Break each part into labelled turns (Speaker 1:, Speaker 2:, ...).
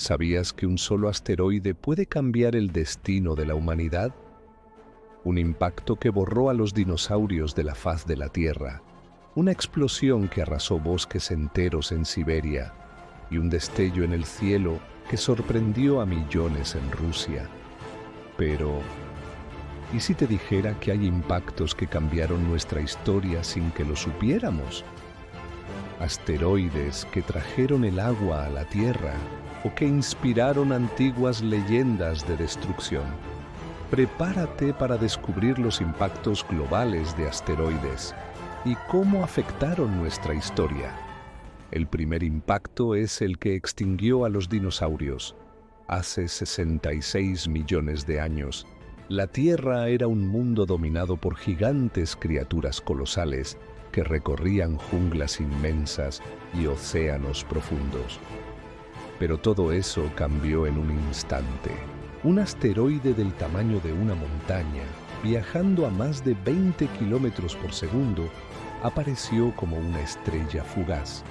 Speaker 1: ¿Sabías que un solo asteroide puede cambiar el destino de la humanidad? Un impacto que borró a los dinosaurios de la faz de la Tierra, una explosión que arrasó bosques enteros en Siberia y un destello en el cielo que sorprendió a millones en Rusia. Pero, ¿y si te dijera que hay impactos que cambiaron nuestra historia sin que lo supiéramos? Asteroides que trajeron el agua a la Tierra o que inspiraron antiguas leyendas de destrucción. Prepárate para descubrir los impactos globales de asteroides y cómo afectaron nuestra historia. El primer impacto es el que extinguió a los dinosaurios. Hace 66 millones de años, la Tierra era un mundo dominado por gigantes criaturas colosales que recorrían junglas inmensas y océanos profundos. Pero todo eso cambió en un instante. Un asteroide del tamaño de una montaña, viajando a más de 20 kilómetros por segundo, apareció como una estrella fugaz.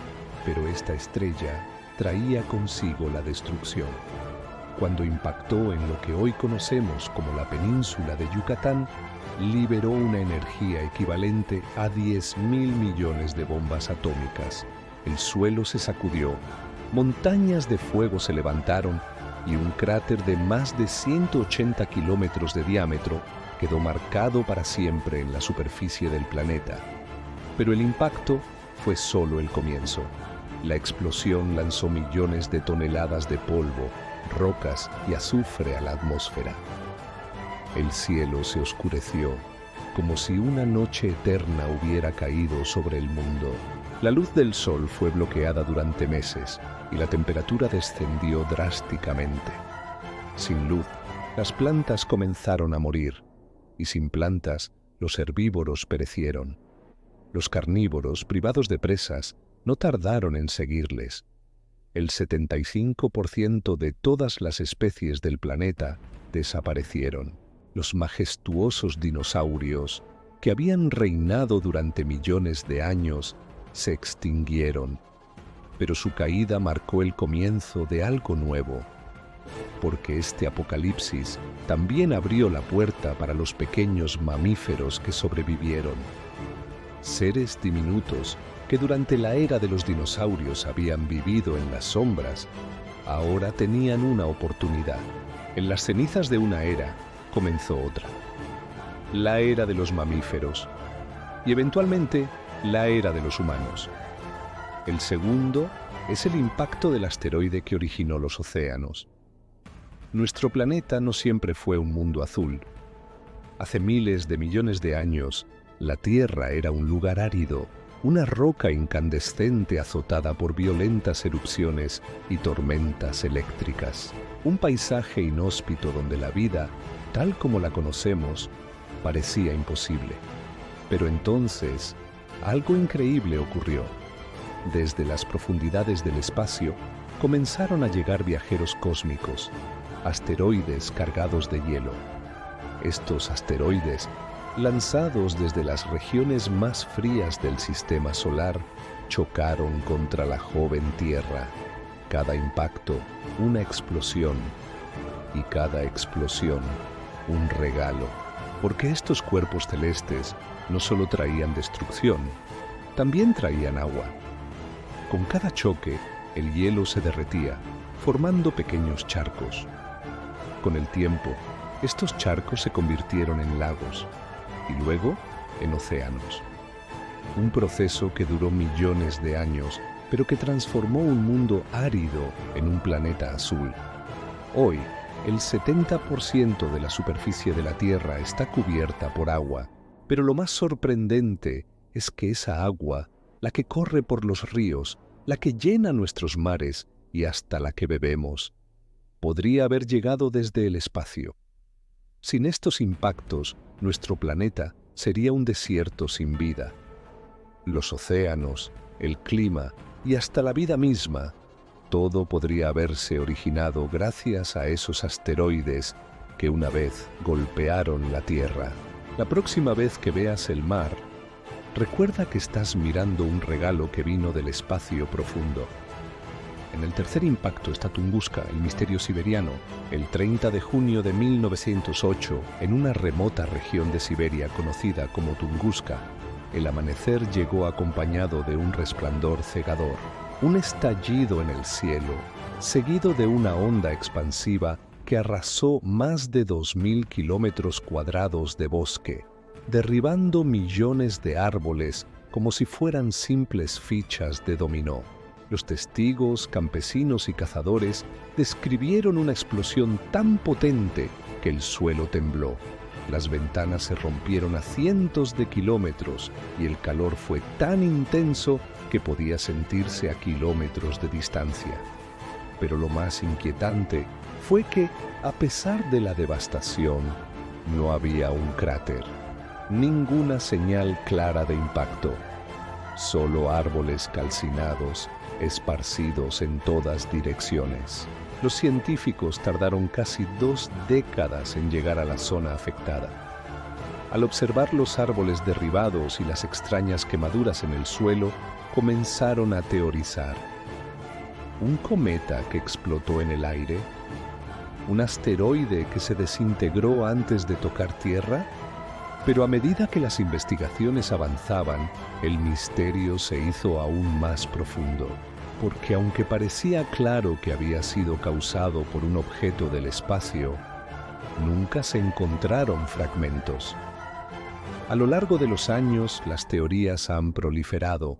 Speaker 1: Pero esta estrella traía consigo la destrucción. Cuando impactó en lo que hoy conocemos como la península de Yucatán, liberó una energía equivalente a 10.000 millones de bombas atómicas. El suelo se sacudió, montañas de fuego se levantaron y un cráter de más de 180 kilómetros de diámetro quedó marcado para siempre en la superficie del planeta. Pero el impacto fue solo el comienzo. La explosión lanzó millones de toneladas de polvo, rocas y azufre a la atmósfera. El cielo se oscureció, como si una noche eterna hubiera caído sobre el mundo. La luz del sol fue bloqueada durante meses y la temperatura descendió drásticamente. Sin luz, las plantas comenzaron a morir, y sin plantas, los herbívoros perecieron. Los carnívoros, privados de presas, no tardaron en seguirles. El 75% de todas las especies del planeta desaparecieron. Los majestuosos dinosaurios, que habían reinado durante millones de años, se extinguieron. Pero su caída marcó el comienzo de algo nuevo, porque este apocalipsis también abrió la puerta para los pequeños mamíferos que sobrevivieron. Seres diminutos que durante la era de los dinosaurios habían vivido en las sombras, ahora tenían una oportunidad. En las cenizas de una era comenzó otra, la era de los mamíferos, y eventualmente la era de los humanos. El segundo es el impacto del asteroide que originó los océanos. Nuestro planeta no siempre fue un mundo azul. Hace miles de millones de años, la Tierra era un lugar árido, una roca incandescente azotada por violentas erupciones y tormentas eléctricas. Un paisaje inhóspito donde la vida, tal como la conocemos, parecía imposible. Pero entonces, algo increíble ocurrió. Desde las profundidades del espacio, comenzaron a llegar viajeros cósmicos, asteroides cargados de hielo. Estos asteroides, lanzados desde las regiones más frías del sistema solar, chocaron contra la joven Tierra. Cada impacto, una explosión, y cada explosión, un regalo. Porque estos cuerpos celestes no solo traían destrucción, también traían agua. Con cada choque, el hielo se derretía, formando pequeños charcos. Con el tiempo, estos charcos se convirtieron en lagos y luego en océanos. Un proceso que duró millones de años, pero que transformó un mundo árido en un planeta azul. Hoy, el 70% de la superficie de la Tierra está cubierta por agua, pero lo más sorprendente es que esa agua, la que corre por los ríos, la que llena nuestros mares y hasta la que bebemos, podría haber llegado desde el espacio. Sin estos impactos, nuestro planeta sería un desierto sin vida. Los océanos, el clima y hasta la vida misma, todo podría haberse originado gracias a esos asteroides que una vez golpearon la Tierra. La próxima vez que veas el mar, recuerda que estás mirando un regalo que vino del espacio profundo. En el tercer impacto está Tunguska, el misterio siberiano. El 30 de junio de 1908, en una remota región de Siberia conocida como Tunguska, el amanecer llegó acompañado de un resplandor cegador, un estallido en el cielo, seguido de una onda expansiva que arrasó más de 2.000 kilómetros cuadrados de bosque, derribando millones de árboles como si fueran simples fichas de dominó. Los testigos, campesinos y cazadores describieron una explosión tan potente que el suelo tembló. Las ventanas se rompieron a cientos de kilómetros y el calor fue tan intenso que podía sentirse a kilómetros de distancia. Pero lo más inquietante fue que, a pesar de la devastación, no había un cráter, ninguna señal clara de impacto, solo árboles calcinados esparcidos en todas direcciones. Los científicos tardaron casi 2 décadas en llegar a la zona afectada. Al observar los árboles derribados y las extrañas quemaduras en el suelo, comenzaron a teorizar. ¿Un cometa que explotó en el aire? ¿Un asteroide que se desintegró antes de tocar tierra? Pero a medida que las investigaciones avanzaban, el misterio se hizo aún más profundo, porque aunque parecía claro que había sido causado por un objeto del espacio, nunca se encontraron fragmentos. A lo largo de los años, las teorías han proliferado.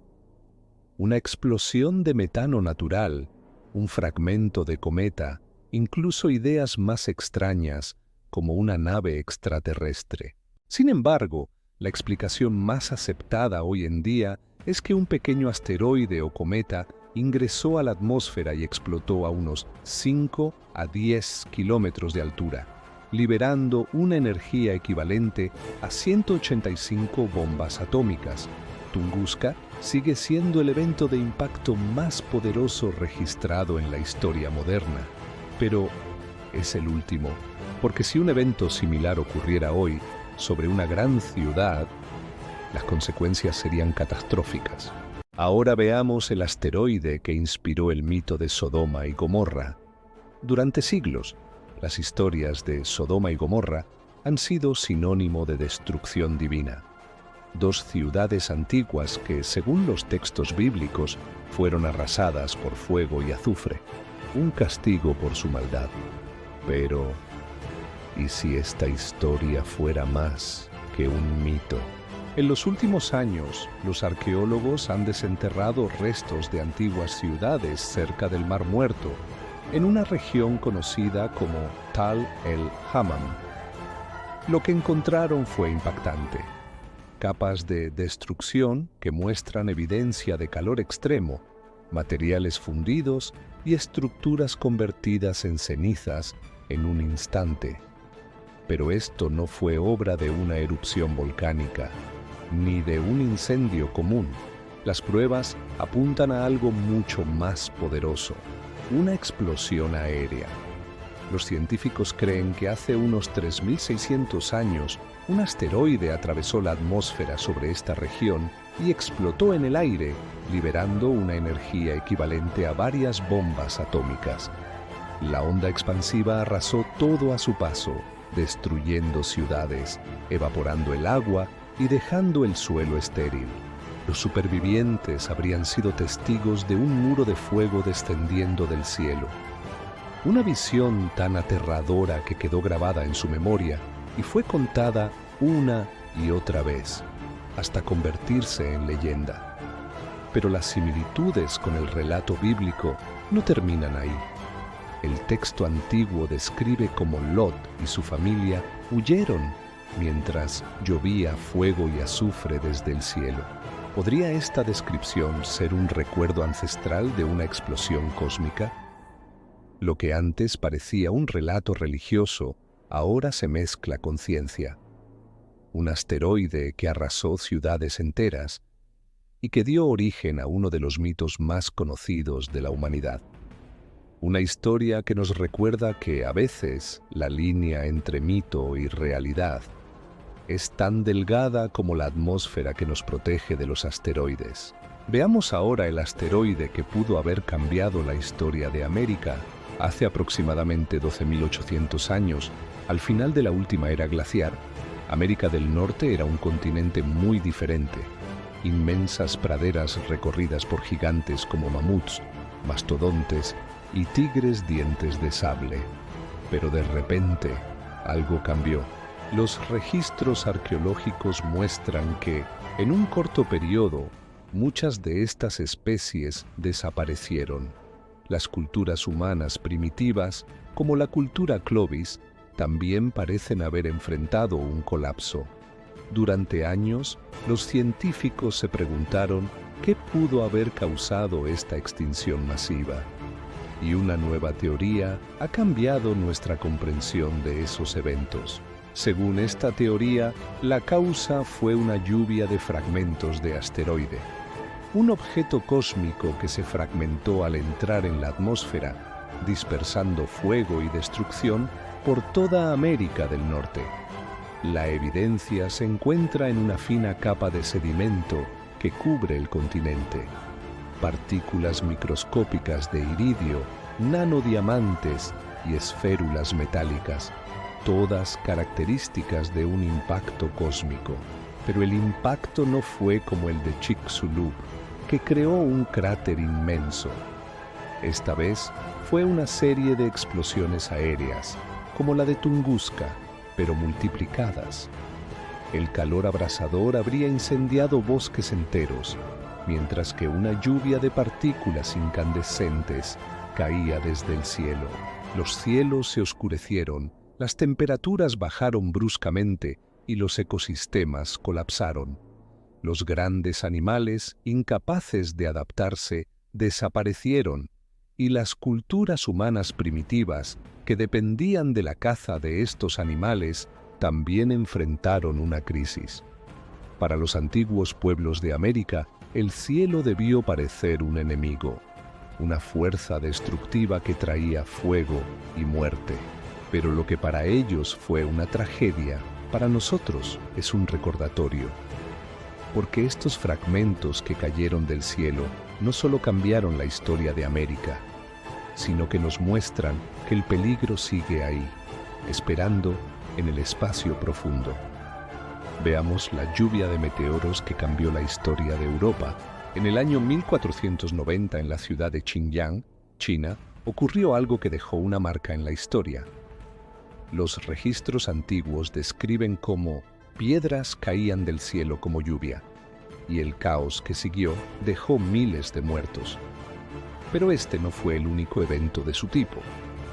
Speaker 1: Una explosión de metano natural, un fragmento de cometa, incluso ideas más extrañas, como una nave extraterrestre. Sin embargo, la explicación más aceptada hoy en día es que un pequeño asteroide o cometa ingresó a la atmósfera y explotó a unos 5 a 10 kilómetros de altura, liberando una energía equivalente a 185 bombas atómicas. Tunguska sigue siendo el evento de impacto más poderoso registrado en la historia moderna. Pero es el último, porque si un evento similar ocurriera hoy sobre una gran ciudad, las consecuencias serían catastróficas. Ahora veamos el asteroide que inspiró el mito de Sodoma y Gomorra. Durante siglos, las historias de Sodoma y Gomorra han sido sinónimo de destrucción divina. 2 ciudades antiguas que, según los textos bíblicos, fueron arrasadas por fuego y azufre, un castigo por su maldad. Pero, ¿y si esta historia fuera más que un mito? En los últimos años, los arqueólogos han desenterrado restos de antiguas ciudades cerca del Mar Muerto, en una región conocida como Tal el-Hammam. Lo que encontraron fue impactante. Capas de destrucción que muestran evidencia de calor extremo, materiales fundidos y estructuras convertidas en cenizas en un instante. Pero esto no fue obra de una erupción volcánica, ni de un incendio común. Las pruebas apuntan a algo mucho más poderoso, una explosión aérea. Los científicos creen que hace unos 3.600 años un asteroide atravesó la atmósfera sobre esta región y explotó en el aire, liberando una energía equivalente a varias bombas atómicas. La onda expansiva arrasó todo a su paso, destruyendo ciudades, evaporando el agua y dejando el suelo estéril. Los supervivientes habrían sido testigos de un muro de fuego descendiendo del cielo. Una visión tan aterradora que quedó grabada en su memoria y fue contada una y otra vez, hasta convertirse en leyenda. Pero las similitudes con el relato bíblico no terminan ahí. El texto antiguo describe cómo Lot y su familia huyeron mientras llovía fuego y azufre desde el cielo. ¿Podría esta descripción ser un recuerdo ancestral de una explosión cósmica? Lo que antes parecía un relato religioso, ahora se mezcla con ciencia. Un asteroide que arrasó ciudades enteras y que dio origen a uno de los mitos más conocidos de la humanidad. Una historia que nos recuerda que a veces la línea entre mito y realidad es tan delgada como la atmósfera que nos protege de los asteroides. Veamos ahora el asteroide que pudo haber cambiado la historia de América. Hace aproximadamente 12.800 años, al final de la última era glaciar, América del Norte era un continente muy diferente. Inmensas praderas recorridas por gigantes como mamuts, mastodontes y tigres dientes de sable. Pero de repente, algo cambió. Los registros arqueológicos muestran que, en un corto periodo, muchas de estas especies desaparecieron. Las culturas humanas primitivas, como la cultura Clovis, también parecen haber enfrentado un colapso. Durante años, los científicos se preguntaron qué pudo haber causado esta extinción masiva. Y una nueva teoría ha cambiado nuestra comprensión de esos eventos. Según esta teoría, la causa fue una lluvia de fragmentos de asteroide, un objeto cósmico que se fragmentó al entrar en la atmósfera, dispersando fuego y destrucción por toda América del Norte. La evidencia se encuentra en una fina capa de sedimento que cubre el continente. Partículas microscópicas de iridio, nanodiamantes y esférulas metálicas, todas características de un impacto cósmico. Pero el impacto no fue como el de Chicxulub, que creó un cráter inmenso. Esta vez fue una serie de explosiones aéreas, como la de Tunguska, pero multiplicadas. El calor abrasador habría incendiado bosques enteros, mientras que una lluvia de partículas incandescentes caía desde el cielo. Los cielos se oscurecieron, las temperaturas bajaron bruscamente y los ecosistemas colapsaron. Los grandes animales, incapaces de adaptarse, desaparecieron, y las culturas humanas primitivas, que dependían de la caza de estos animales, también enfrentaron una crisis. Para los antiguos pueblos de América, el cielo debió parecer un enemigo, una fuerza destructiva que traía fuego y muerte. Pero lo que para ellos fue una tragedia, para nosotros es un recordatorio. Porque estos fragmentos que cayeron del cielo no solo cambiaron la historia de América, sino que nos muestran que el peligro sigue ahí, esperando en el espacio profundo. Veamos la lluvia de meteoros que cambió la historia de Europa. En el año 1490, en la ciudad de Xinjiang, China, ocurrió algo que dejó una marca en la historia. Los registros antiguos describen cómo piedras caían del cielo como lluvia, y el caos que siguió dejó miles de muertos. Pero este no fue el único evento de su tipo.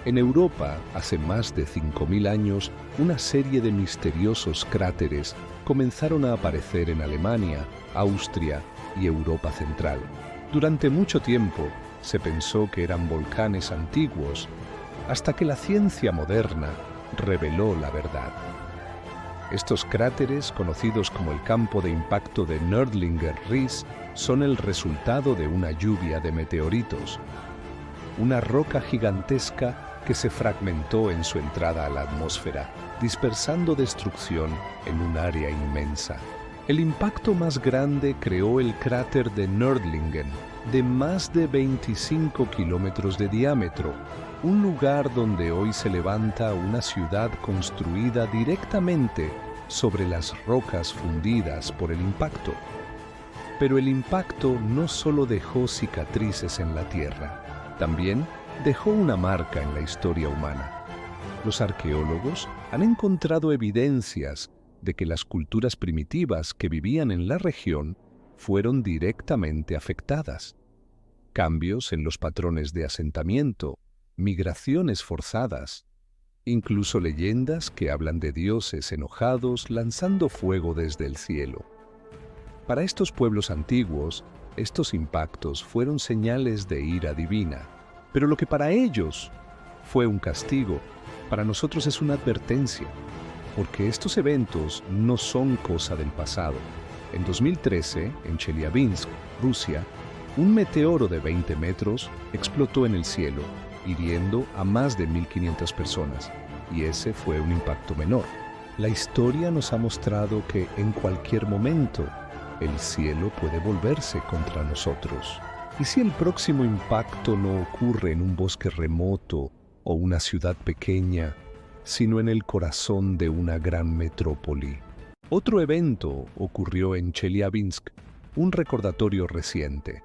Speaker 1: En Europa, hace más de 5.000 años, una serie de misteriosos cráteres comenzaron a aparecer en Alemania, Austria y Europa Central. Durante mucho tiempo, se pensó que eran volcanes antiguos, hasta que la ciencia moderna reveló la verdad. Estos cráteres, conocidos como el campo de impacto de Nördlinger-Ries, son el resultado de una lluvia de meteoritos, una roca gigantesca que se fragmentó en su entrada a la atmósfera, dispersando destrucción en un área inmensa. El impacto más grande creó el cráter de Nördlingen, de más de 25 kilómetros de diámetro, un lugar donde hoy se levanta una ciudad construida directamente sobre las rocas fundidas por el impacto. Pero el impacto no solo dejó cicatrices en la tierra, también dejó una marca en la historia humana. Los arqueólogos han encontrado evidencias de que las culturas primitivas que vivían en la región fueron directamente afectadas. Cambios en los patrones de asentamiento, migraciones forzadas, incluso leyendas que hablan de dioses enojados lanzando fuego desde el cielo. Para estos pueblos antiguos, estos impactos fueron señales de ira divina, pero lo que para ellos fue un castigo, para nosotros es una advertencia, porque estos eventos no son cosa del pasado. En 2013, en Chelyabinsk, Rusia, un meteoro de 20 metros explotó en el cielo, hiriendo a más de 1.500 personas, y ese fue un impacto menor. La historia nos ha mostrado que en cualquier momento el cielo puede volverse contra nosotros. ¿Y si el próximo impacto no ocurre en un bosque remoto o una ciudad pequeña, sino en el corazón de una gran metrópoli? Otro evento ocurrió en Chelyabinsk, un recordatorio reciente.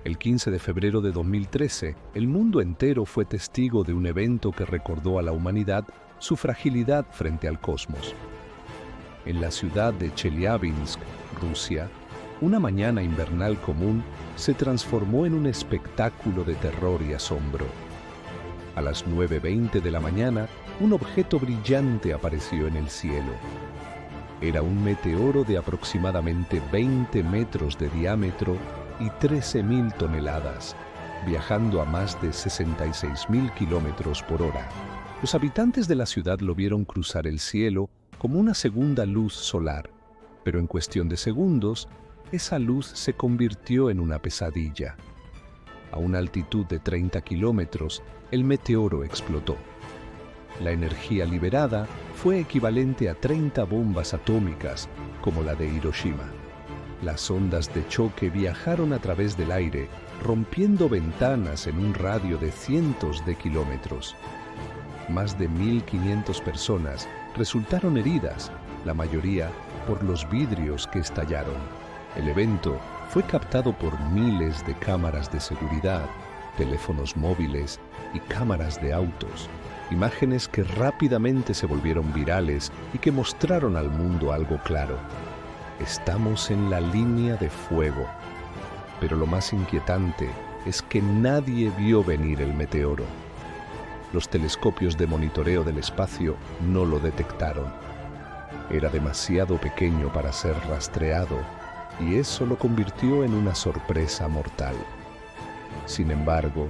Speaker 1: El 15 de febrero de 2013, el mundo entero fue testigo de un evento que recordó a la humanidad su fragilidad frente al cosmos. En la ciudad de Chelyabinsk, Rusia, una mañana invernal común se transformó en un espectáculo de terror y asombro. A las 9:20 de la mañana, un objeto brillante apareció en el cielo. Era un meteoro de aproximadamente 20 metros de diámetro y 13.000 toneladas, viajando a más de 66.000 kilómetros por hora. Los habitantes de la ciudad lo vieron cruzar el cielo como una segunda luz solar, pero en cuestión de segundos, esa luz se convirtió en una pesadilla. A una altitud de 30 kilómetros, el meteoro explotó. La energía liberada fue equivalente a 30 bombas atómicas, como la de Hiroshima. Las ondas de choque viajaron a través del aire, rompiendo ventanas en un radio de cientos de kilómetros. Más de 1.500 personas resultaron heridas, la mayoría por los vidrios que estallaron. El evento fue captado por miles de cámaras de seguridad, teléfonos móviles y cámaras de autos, imágenes que rápidamente se volvieron virales y que mostraron al mundo algo claro. Estamos en la línea de fuego. Pero lo más inquietante es que nadie vio venir el meteoro. Los telescopios de monitoreo del espacio no lo detectaron. Era demasiado pequeño para ser rastreado, y eso lo convirtió en una sorpresa mortal. Sin embargo,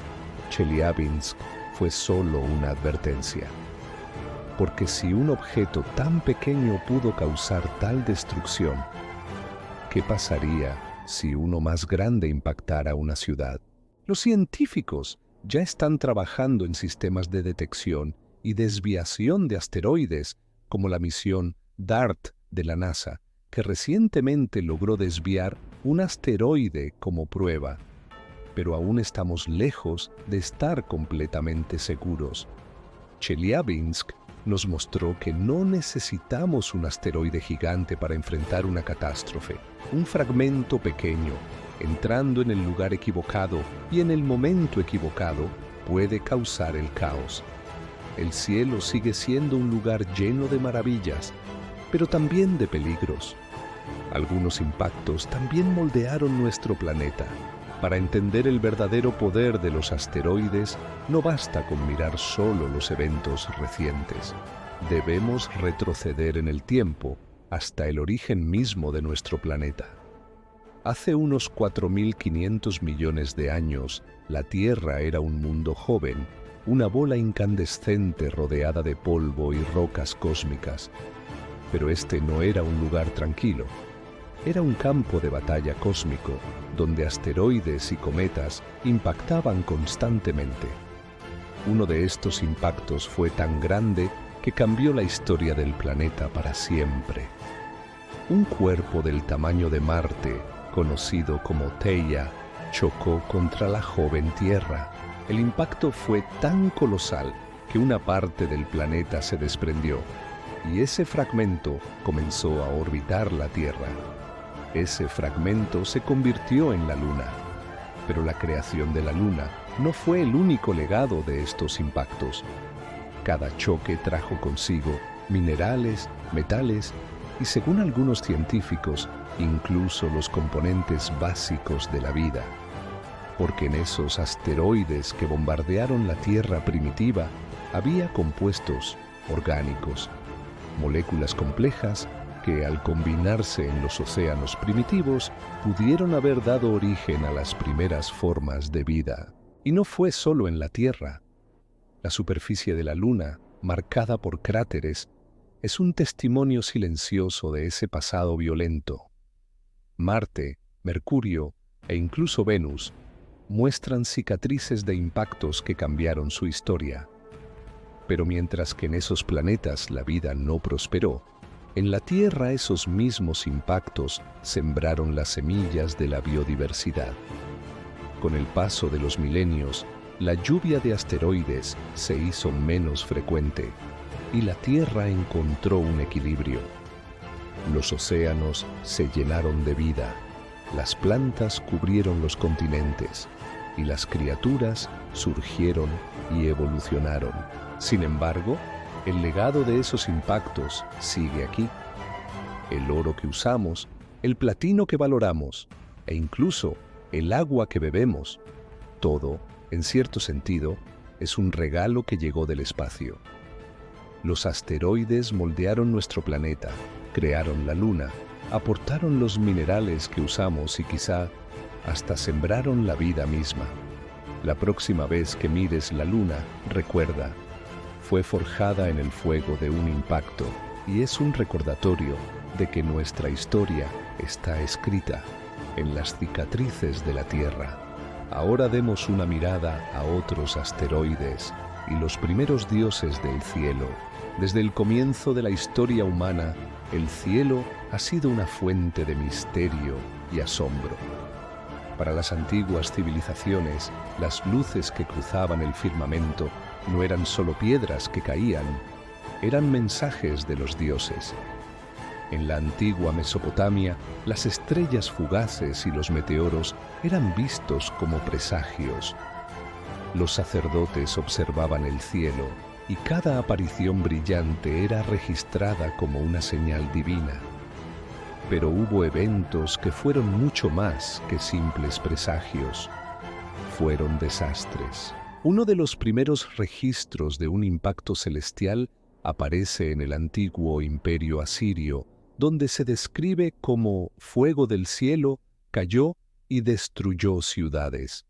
Speaker 1: Chelyabinsk fue solo una advertencia. Porque si un objeto tan pequeño pudo causar tal destrucción, ¿qué pasaría si uno más grande impactara una ciudad? Los científicos ya están trabajando en sistemas de detección y desviación de asteroides, como la misión DART de la NASA, que recientemente logró desviar un asteroide como prueba. Pero aún estamos lejos de estar completamente seguros. Chelyabinsk nos mostró que no necesitamos un asteroide gigante para enfrentar una catástrofe. Un fragmento pequeño, entrando en el lugar equivocado y en el momento equivocado, puede causar el caos. El cielo sigue siendo un lugar lleno de maravillas, pero también de peligros. Algunos impactos también moldearon nuestro planeta. Para entender el verdadero poder de los asteroides, no basta con mirar solo los eventos recientes. Debemos retroceder en el tiempo hasta el origen mismo de nuestro planeta. Hace unos 4.500 millones de años, la Tierra era un mundo joven, una bola incandescente rodeada de polvo y rocas cósmicas. Pero este no era un lugar tranquilo. Era un campo de batalla cósmico, donde asteroides y cometas impactaban constantemente. Uno de estos impactos fue tan grande que cambió la historia del planeta para siempre. Un cuerpo del tamaño de Marte, conocido como Theia, chocó contra la joven Tierra. El impacto fue tan colosal que una parte del planeta se desprendió, y ese fragmento comenzó a orbitar la Tierra. Ese fragmento se convirtió en la Luna, pero la creación de la Luna no fue el único legado de estos impactos. Cada choque trajo consigo minerales, metales y, según algunos científicos, incluso los componentes básicos de la vida. Porque en esos asteroides que bombardearon la Tierra primitiva había compuestos orgánicos, moléculas complejas que al combinarse en los océanos primitivos pudieron haber dado origen a las primeras formas de vida. Y no fue solo en la Tierra. La superficie de la Luna, marcada por cráteres, es un testimonio silencioso de ese pasado violento. Marte, Mercurio e incluso Venus muestran cicatrices de impactos que cambiaron su historia. Pero mientras que en esos planetas la vida no prosperó, En la Tierra esos mismos impactos sembraron las semillas de la biodiversidad. Con el paso de los milenios, la lluvia de asteroides se hizo menos frecuente y la Tierra encontró un equilibrio. Los océanos se llenaron de vida, las plantas cubrieron los continentes y las criaturas surgieron y evolucionaron. Sin embargo, el legado de esos impactos sigue aquí. El oro que usamos, el platino que valoramos e incluso el agua que bebemos, todo, en cierto sentido, es un regalo que llegó del espacio. Los asteroides moldearon nuestro planeta, crearon la Luna, aportaron los minerales que usamos y quizá hasta sembraron la vida misma. La próxima vez que mires la Luna, recuerda, fue forjada en el fuego de un impacto y es un recordatorio de que nuestra historia está escrita en las cicatrices de la Tierra. Ahora demos una mirada a otros asteroides y los primeros dioses del cielo. Desde el comienzo de la historia humana, el cielo ha sido una fuente de misterio y asombro. Para las antiguas civilizaciones, las luces que cruzaban el firmamento no eran solo piedras que caían, eran mensajes de los dioses. En la antigua Mesopotamia, las estrellas fugaces y los meteoros eran vistos como presagios. Los sacerdotes observaban el cielo y cada aparición brillante era registrada como una señal divina. Pero hubo eventos que fueron mucho más que simples presagios. Fueron desastres. Uno de los primeros registros de un impacto celestial aparece en el antiguo imperio asirio, donde se describe como fuego del cielo cayó y destruyó ciudades.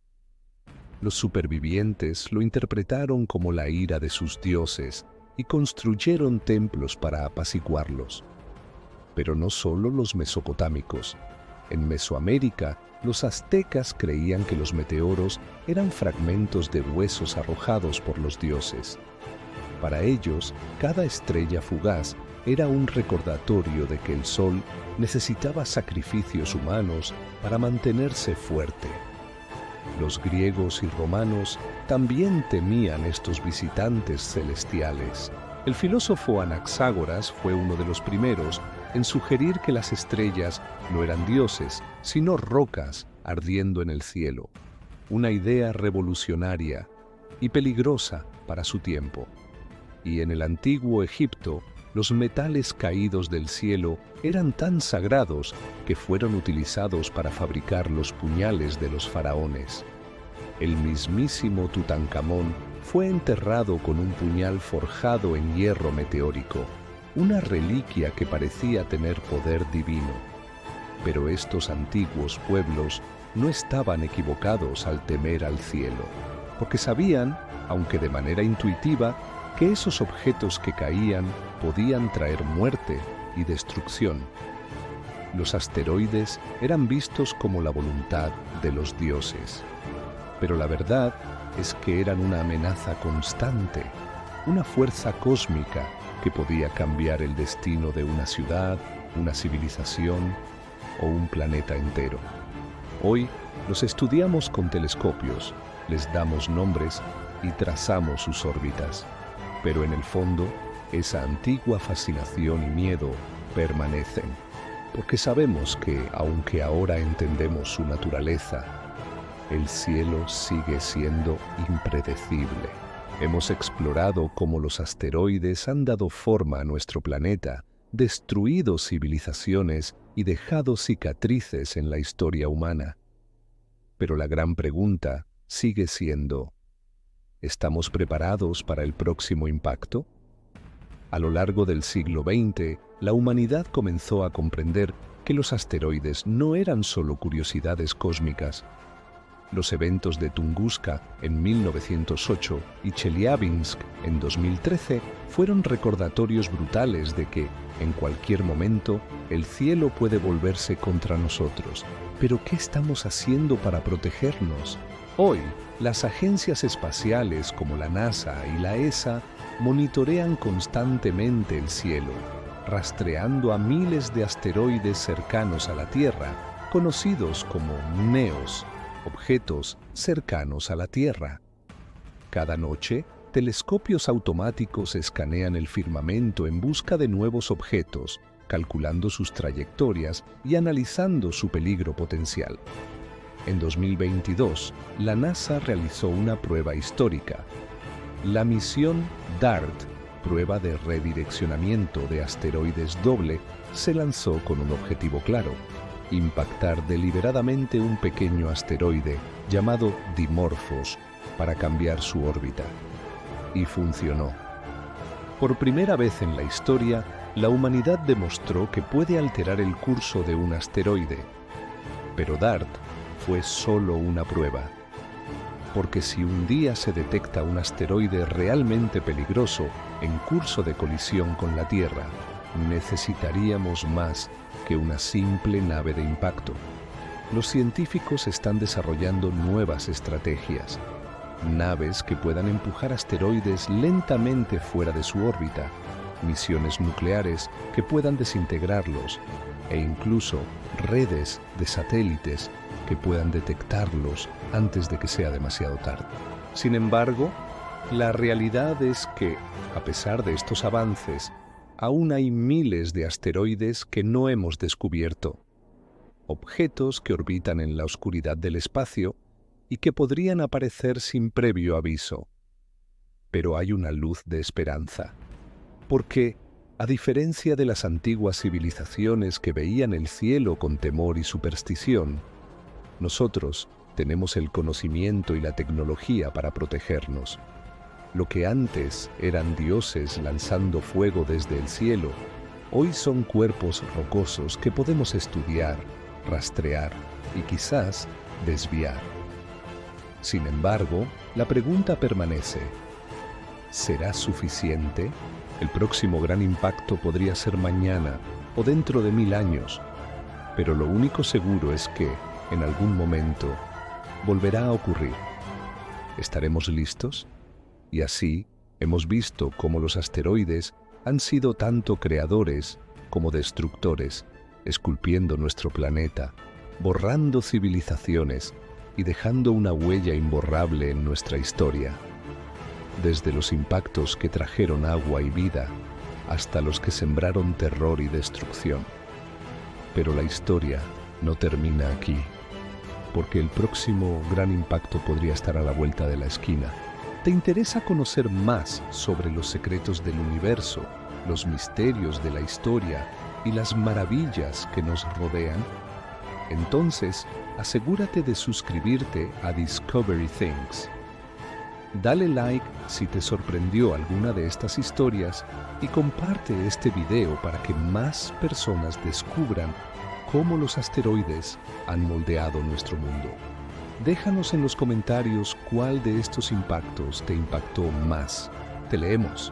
Speaker 1: Los supervivientes lo interpretaron como la ira de sus dioses y construyeron templos para apaciguarlos. Pero no solo los mesopotámicos. En Mesoamérica, los aztecas creían que los meteoros eran fragmentos de huesos arrojados por los dioses. Para ellos, cada estrella fugaz era un recordatorio de que el sol necesitaba sacrificios humanos para mantenerse fuerte. Los griegos y romanos también temían estos visitantes celestiales. El filósofo Anaxágoras fue uno de los primeros en sugerir que las estrellas no eran dioses, sino rocas ardiendo en el cielo. Una idea revolucionaria y peligrosa para su tiempo. Y en el antiguo Egipto, los metales caídos del cielo eran tan sagrados que fueron utilizados para fabricar los puñales de los faraones. El mismísimo Tutankamón fue enterrado con un puñal forjado en hierro meteórico, una reliquia que parecía tener poder divino. Pero estos antiguos pueblos no estaban equivocados al temer al cielo, porque sabían, aunque de manera intuitiva, que esos objetos que caían podían traer muerte y destrucción. Los asteroides eran vistos como la voluntad de los dioses. Pero la verdad es que eran una amenaza constante, una fuerza cósmica que podía cambiar el destino de una ciudad, una civilización o un planeta entero. Hoy los estudiamos con telescopios, les damos nombres y trazamos sus órbitas. Pero en el fondo, esa antigua fascinación y miedo permanecen, porque sabemos que, aunque ahora entendemos su naturaleza, el cielo sigue siendo impredecible. Hemos explorado cómo los asteroides han dado forma a nuestro planeta, destruido civilizaciones y dejado cicatrices en la historia humana. Pero la gran pregunta sigue siendo: ¿estamos preparados para el próximo impacto? A lo largo del siglo XX, la humanidad comenzó a comprender que los asteroides no eran solo curiosidades cósmicas. Los eventos de Tunguska en 1908 y Chelyabinsk en 2013 fueron recordatorios brutales de que, en cualquier momento, el cielo puede volverse contra nosotros. ¿Pero qué estamos haciendo para protegernos? Hoy, las agencias espaciales como la NASA y la ESA monitorean constantemente el cielo. rastreando a miles de asteroides cercanos a la Tierra, conocidos como NEOs, objetos cercanos a la Tierra. Cada noche, telescopios automáticos escanean el firmamento en busca de nuevos objetos, calculando sus trayectorias y analizando su peligro potencial. En 2022, la NASA realizó una prueba histórica. La misión DART, prueba de redireccionamiento de asteroides doble, se lanzó con un objetivo claro: impactar deliberadamente un pequeño asteroide llamado Dimorphos para cambiar su órbita. Y funcionó. Por primera vez en la historia, la humanidad demostró que puede alterar el curso de un asteroide. Pero DART fue solo una prueba. Porque si un día se detecta un asteroide realmente peligroso en curso de colisión con la Tierra, necesitaríamos más que una simple nave de impacto. Los científicos están desarrollando nuevas estrategias. Naves que puedan empujar asteroides lentamente fuera de su órbita, misiones nucleares que puedan desintegrarlos e incluso redes de satélites que puedan detectarlos antes de que sea demasiado tarde. Sin embargo, la realidad es que, a pesar de estos avances, aún hay miles de asteroides que no hemos descubierto, objetos que orbitan en la oscuridad del espacio y que podrían aparecer sin previo aviso. Pero hay una luz de esperanza, porque, a diferencia de las antiguas civilizaciones que veían el cielo con temor y superstición, nosotros tenemos el conocimiento y la tecnología para protegernos. Lo que antes eran dioses lanzando fuego desde el cielo, hoy son cuerpos rocosos que podemos estudiar, rastrear y quizás desviar. Sin embargo, la pregunta permanece: ¿será suficiente? El próximo gran impacto podría ser mañana o dentro de 1000 años, pero lo único seguro es que, en algún momento, volverá a ocurrir. ¿Estaremos listos? Y así, hemos visto cómo los asteroides han sido tanto creadores como destructores, esculpiendo nuestro planeta, borrando civilizaciones y dejando una huella imborrable en nuestra historia. Desde los impactos que trajeron agua y vida, hasta los que sembraron terror y destrucción. Pero la historia no termina aquí, porque el próximo gran impacto podría estar a la vuelta de la esquina. ¿Te interesa conocer más sobre los secretos del universo, los misterios de la historia y las maravillas que nos rodean? Entonces, asegúrate de suscribirte a Discovery Things. Dale like si te sorprendió alguna de estas historias y comparte este video para que más personas descubran cómo los asteroides han moldeado nuestro mundo. Déjanos en los comentarios cuál de estos impactos te impactó más. Te leemos.